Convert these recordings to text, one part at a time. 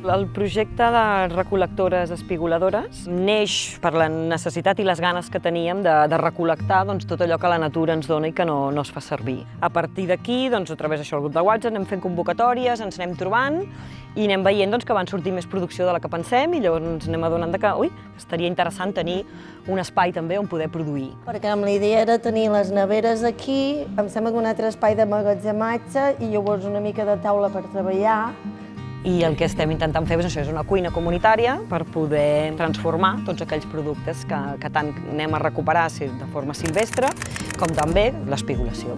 El projecte de recol·lectores espigoladores neix per la necessitat i les ganes que teníem de recol·lectar tot allò que la natura ens dona i que no es fa servir. A partir d'aquí, a través d'això del grup de WhatsApp, anem fent convocatòries, ens anem trobant i anem veient que van sortir més producció de la que pensem i llavors ens anem adonant que estaria interessant tenir un espai també on poder produir. Perquè amb la idea era tenir les neveres aquí, em sembla que un altre espai d'emmagatzematge i llavors una mica de taula per treballar. I el que estem intentant fer és una cuina comunitària per poder transformar tots aquells productes que tant anem a recuperar de forma silvestre com també l'espigolació.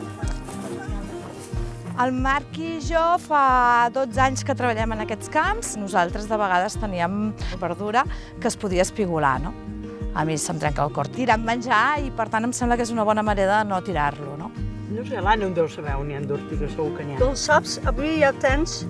El Marc i jo fa 12 anys que treballem en aquests camps. Nosaltres de vegades teníem verdura que es podia espigolar, no? A mi se'm trenca el cor tirant menjar i per tant em sembla que és una bona manera de no tirar-lo, no? No sé, l'Anna en deu saber on hi ha d'ortigues, segur que n'hi ha. Tu saps, avui ja tens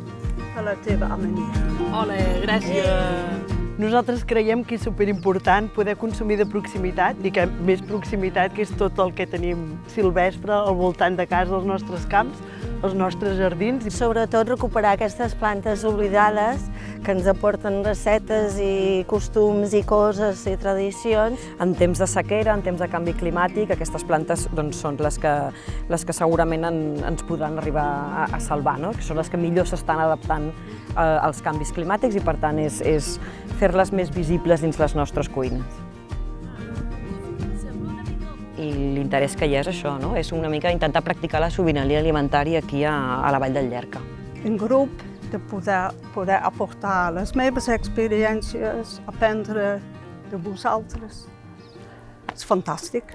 a la teva amanida. Hola, gràcies. Nosaltres creiem que és superimportant poder consumir de proximitat i que més proximitat que és tot el que tenim silvestre al voltant de casa, als nostres camps, als nostres jardins. I sobretot recuperar aquestes plantes oblidades que ens aporten recetes i costums i coses i tradicions. En temps de sequera, en temps de canvi climàtic, aquestes plantes són les que segurament ens podran arribar a salvar, no? Que són les que millor s'estan adaptant als canvis climàtics i per tant és fer-les més visibles dins les nostres cuines. I l'interès que hi ha és això, no? És una mica intentar practicar la sobirania alimentària aquí a la Vall del Llerca. En grup, de poder aportar les meves experiències, aprendre de vosaltres. És fantàstic.